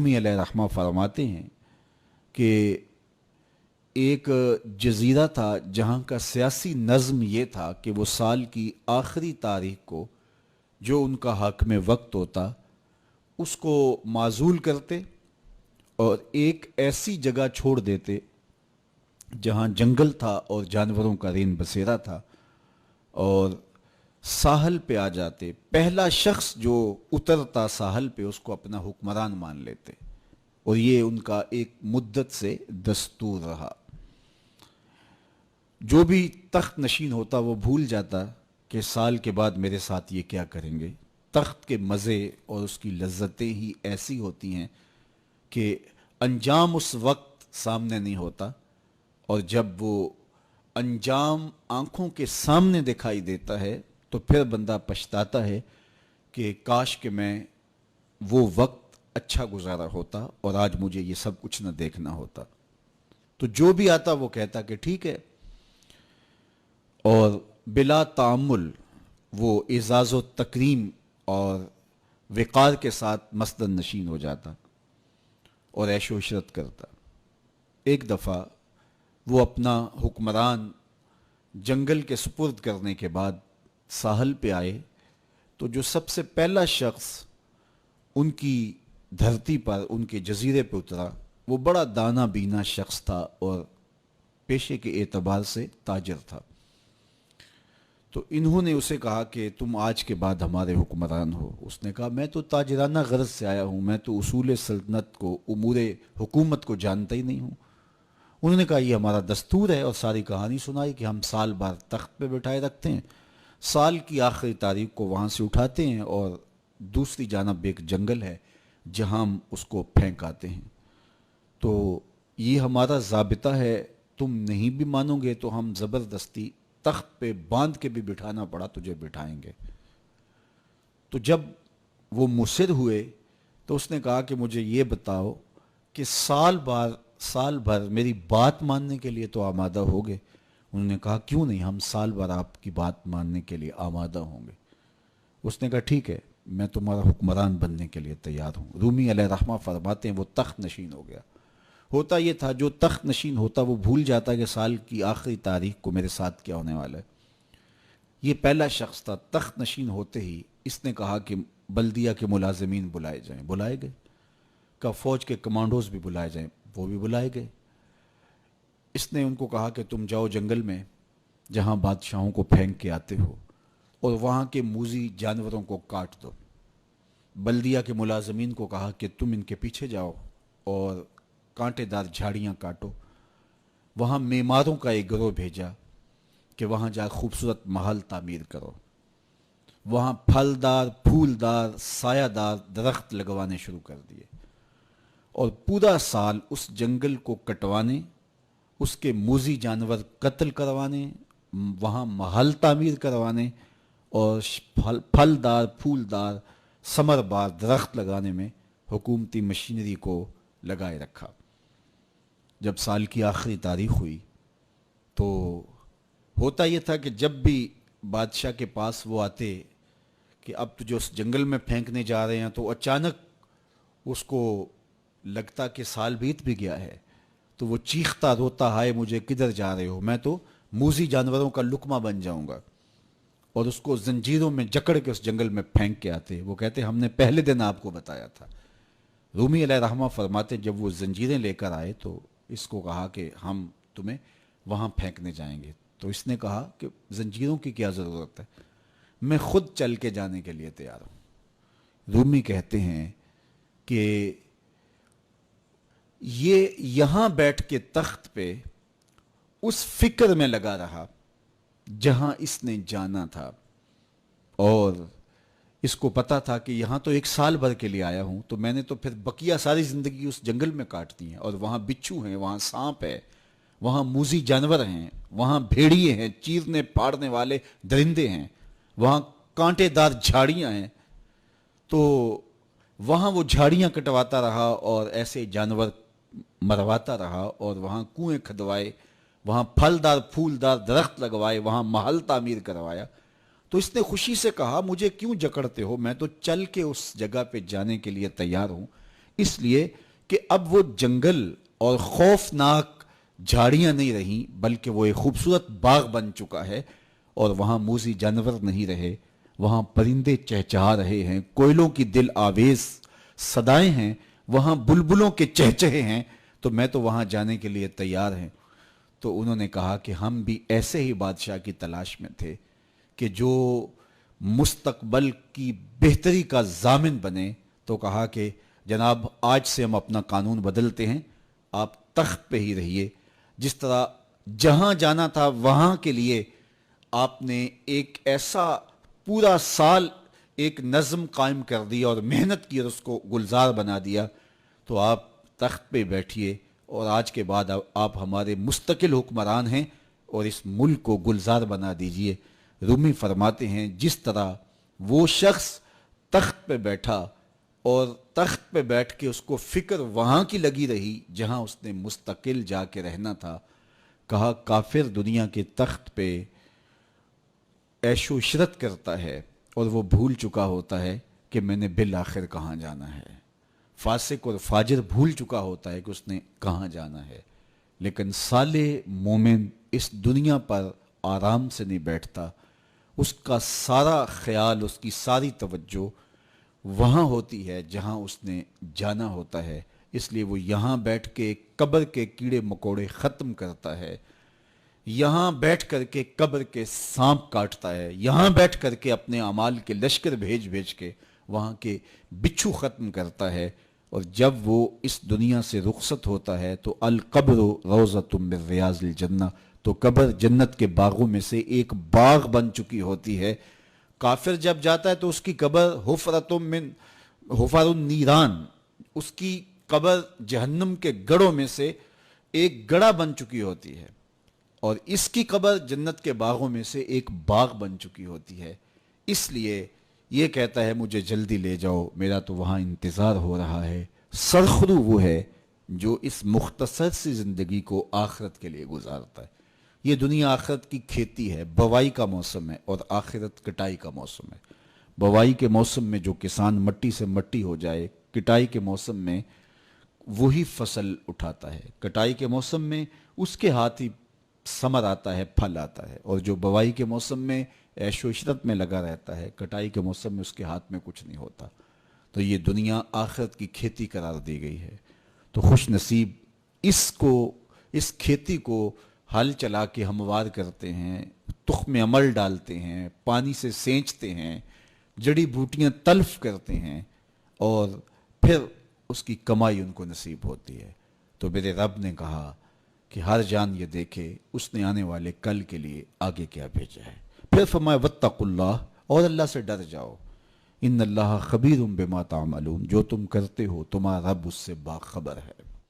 رومی علیہ رحمہ فرماتے ہیں کہ ایک جزیرہ تھا جہاں کا سیاسی نظم یہ تھا کہ وہ سال کی آخری تاریخ کو جو ان کا حاکم وقت ہوتا اس کو معزول کرتے اور ایک ایسی جگہ چھوڑ دیتے جہاں جنگل تھا اور جانوروں کا رین بسیرا تھا، اور ساحل پہ آ جاتے۔ پہلا شخص جو اترتا ساحل پہ اس کو اپنا حکمران مان لیتے، اور یہ ان کا ایک مدت سے دستور رہا۔ جو بھی تخت نشین ہوتا وہ بھول جاتا کہ سال کے بعد میرے ساتھ یہ کیا کریں گے۔ تخت کے مزے اور اس کی لذتیں ہی ایسی ہوتی ہیں کہ انجام اس وقت سامنے نہیں ہوتا، اور جب وہ انجام آنکھوں کے سامنے دکھائی دیتا ہے تو پھر بندہ پچھتاتا ہے کہ کاش کہ میں وہ وقت اچھا گزارا ہوتا اور آج مجھے یہ سب کچھ نہ دیکھنا ہوتا۔ تو جو بھی آتا وہ کہتا کہ ٹھیک ہے، اور بلا تعمل وہ اعزاز و تکریم اور وقار کے ساتھ مسند نشین ہو جاتا اور عیش و عشرت کرتا۔ ایک دفعہ وہ اپنا حکمران جنگل کے سپرد کرنے کے بعد ساحل پہ آئے تو جو سب سے پہلا شخص ان کی دھرتی پر ان کے جزیرے پہ اترا وہ بڑا دانا بینا شخص تھا اور پیشے کے اعتبار سے تاجر تھا۔ تو انہوں نے اسے کہا کہ تم آج کے بعد ہمارے حکمران ہو۔ اس نے کہا میں تو تاجرانہ غرض سے آیا ہوں، میں تو اصول سلطنت کو، امور حکومت کو جانتا ہی نہیں ہوں۔ انہوں نے کہا یہ ہمارا دستور ہے، اور ساری کہانی سنائی کہ ہم سال بھر تخت پہ بٹھائے رکھتے ہیں، سال کی آخری تاریخ کو وہاں سے اٹھاتے ہیں اور دوسری جانب ایک جنگل ہے جہاں ہم اس کو پھینک آتے ہیں۔ تو یہ ہمارا ضابطہ ہے، تم نہیں بھی مانو گے تو ہم زبردستی تخت پہ باندھ کے بھی بٹھانا پڑا تجھے بٹھائیں گے۔ تو جب وہ مصر ہوئے تو اس نے کہا کہ مجھے یہ بتاؤ کہ سال بھر میری بات ماننے کے لیے تو آمادہ ہو گے؟ انہوں نے کہا کیوں نہیں، ہم سال بھر آپ کی بات ماننے کے لیے آمادہ ہوں گے۔ اس نے کہا ٹھیک ہے، میں تمہارا حکمران بننے کے لیے تیار ہوں۔ رومی علیہ رحمہ فرماتے ہیں وہ تخت نشین ہو گیا۔ ہوتا یہ تھا جو تخت نشین ہوتا وہ بھول جاتا کہ سال کی آخری تاریخ کو میرے ساتھ کیا ہونے والا ہے۔ یہ پہلا شخص تھا، تخت نشین ہوتے ہی اس نے کہا کہ بلدیہ کے ملازمین بلائے جائیں، بلائے گئے۔ کہا فوج کے کمانڈوز بھی بلائے جائیں، وہ بھی بلائے گئے۔ اس نے ان کو کہا کہ تم جاؤ جنگل میں جہاں بادشاہوں کو پھینک کے آتے ہو اور وہاں کے موذی جانوروں کو کاٹ دو۔ بلدیہ کے ملازمین کو کہا کہ تم ان کے پیچھے جاؤ اور کانٹے دار جھاڑیاں کاٹو۔ وہاں معماروں کا ایک گروہ بھیجا کہ وہاں جا خوبصورت محل تعمیر کرو۔ وہاں پھلدار، پھولدار، سایہ دار درخت لگوانے شروع کر دیے، اور پورا سال اس جنگل کو کٹوانے، اس کے موذی جانور قتل کروانے، وہاں محل تعمیر کروانے اور پھلدار، پھولدار، ثمر بار درخت لگانے میں حکومتی مشینری کو لگائے رکھا۔ جب سال کی آخری تاریخ ہوئی تو ہوتا یہ تھا کہ جب بھی بادشاہ کے پاس وہ آتے کہ اب تو جو اس جنگل میں پھینکنے جا رہے ہیں، تو اچانک اس کو لگتا کہ سال بیت بھی گیا ہے، تو وہ چیختا روتا ہائے مجھے کدھر جا رہے ہو، میں تو موذی جانوروں کا لقمہ بن جاؤں گا، اور اس کو زنجیروں میں جکڑ کے اس جنگل میں پھینک کے آتے۔ وہ کہتے ہم نے پہلے دن آپ کو بتایا تھا۔ رومی علیہ رحمہ فرماتے جب وہ زنجیریں لے کر آئے تو اس کو کہا کہ ہم تمہیں وہاں پھینکنے جائیں گے۔ تو اس نے کہا کہ زنجیروں کی کیا ضرورت ہے، میں خود چل کے جانے کے لیے تیار ہوں۔ رومی کہتے ہیں کہ یہ یہاں بیٹھ کے تخت پہ اس فکر میں لگا رہا جہاں اس نے جانا تھا، اور اس کو پتا تھا کہ یہاں تو ایک سال بھر کے لیے آیا ہوں، تو میں نے تو پھر بقیہ ساری زندگی اس جنگل میں کاٹ دی ہے، اور وہاں بچھو ہیں، وہاں سانپ ہے، وہاں موذی جانور ہیں، وہاں بھیڑیے ہیں، چیرنے پاڑنے والے درندے ہیں، وہاں کانٹے دار جھاڑیاں ہیں۔ تو وہاں وہ جھاڑیاں کٹواتا رہا اور ایسے جانور مرواتا رہا، اور وہاں کنویں کھدوائے، وہاں پھلدار پھولدار درخت لگوائے، وہاں محل تعمیر کروایا۔ تو اس نے خوشی سے کہا مجھے کیوں جکڑتے ہو، میں تو چل کے اس جگہ پہ جانے کے لیے تیار ہوں، اس لیے کہ اب وہ جنگل اور خوفناک جھاڑیاں نہیں رہیں، بلکہ وہ ایک خوبصورت باغ بن چکا ہے، اور وہاں موذی جانور نہیں رہے، وہاں پرندے چہچہا رہے ہیں، کوئلوں کی دل آویز صدائیں ہیں، وہاں بلبلوں کے چہچہے ہیں، تو میں تو وہاں جانے کے لیے تیار ہیں۔ تو انہوں نے کہا کہ ہم بھی ایسے ہی بادشاہ کی تلاش میں تھے کہ جو مستقبل کی بہتری کا ضامن بنے۔ تو کہا کہ جناب آج سے ہم اپنا قانون بدلتے ہیں، آپ تخت پہ ہی رہیے، جس طرح جہاں جانا تھا وہاں کے لیے آپ نے ایک ایسا پورا سال ایک نظم قائم کر دی اور محنت کی اور اس کو گلزار بنا دیا، تو آپ تخت پہ بیٹھیے اور آج کے بعد آپ ہمارے مستقل حکمران ہیں اور اس ملک کو گلزار بنا دیجئے۔ رومی فرماتے ہیں جس طرح وہ شخص تخت پہ بیٹھا اور تخت پہ بیٹھ کے اس کو فکر وہاں کی لگی رہی جہاں اس نے مستقل جا کے رہنا تھا، کہا کافر دنیا کے تخت پہ عیش و عشرت کرتا ہے اور وہ بھول چکا ہوتا ہے کہ میں نے بالآخر کہاں جانا ہے۔ فاسق اور فاجر بھول چکا ہوتا ہے کہ اس نے کہاں جانا ہے، لیکن صالح مومن اس دنیا پر آرام سے نہیں بیٹھتا، اس کا سارا خیال، اس کی ساری توجہ وہاں ہوتی ہے جہاں اس نے جانا ہوتا ہے، اس لیے وہ یہاں بیٹھ کے قبر کے کیڑے مکوڑے ختم کرتا ہے، یہاں بیٹھ کر کے قبر کے سانپ کاٹتا ہے، یہاں بیٹھ کر کے اپنے اعمال کے لشکر بھیج بھیج کے وہاں کے بچھو ختم کرتا ہے، اور جب وہ اس دنیا سے رخصت ہوتا ہے تو القبر روضۃ من ریاض الجنہ، تو قبر جنت کے باغوں میں سے ایک باغ بن چکی ہوتی ہے۔ کافر جب جاتا ہے تو اس کی قبر حفرۃ من حفر النیران، اس کی قبر جہنم کے گڑھوں میں سے ایک گڑھا بن چکی ہوتی ہے، اور اس کی قبر جنت کے باغوں میں سے ایک باغ بن چکی ہوتی ہے۔ اس لیے یہ کہتا ہے مجھے جلدی لے جاؤ، میرا تو وہاں انتظار ہو رہا ہے۔ سرخرو وہ ہے جو اس مختصر سی زندگی کو آخرت کے لیے گزارتا ہے۔ یہ دنیا آخرت کی کھیتی ہے، بوائی کا موسم ہے اور آخرت کٹائی کا موسم ہے۔ بوائی کے موسم میں جو کسان مٹی سے مٹی ہو جائے، کٹائی کے موسم میں وہی فصل اٹھاتا ہے، کٹائی کے موسم میں اس کے ہاتھ ہی ثمر آتا ہے، پھل آتا ہے، اور جو بوائی کے موسم میں عیش و عشرت میں لگا رہتا ہے، کٹائی کے موسم میں اس کے ہاتھ میں کچھ نہیں ہوتا۔ تو یہ دنیا آخرت کی کھیتی قرار دی گئی ہے، تو خوش نصیب اس کھیتی کو ہل چلا کے ہموار کرتے ہیں، تخم عمل ڈالتے ہیں، پانی سے سینچتے ہیں، جڑی بوٹیاں تلف کرتے ہیں، اور پھر اس کی کمائی ان کو نصیب ہوتی ہے۔ تو میرے رب نے کہا کہ ہر جان یہ دیکھے اس نے آنے والے کل کے لیے آگے کیا بھیجا ہے۔ پھر فرمایا واتقوا اللہ، اور اللہ سے ڈر جاؤ، ان اللہ خبیر بما تعملون، جو تم کرتے ہو تمہارا رب اس سے باخبر ہے۔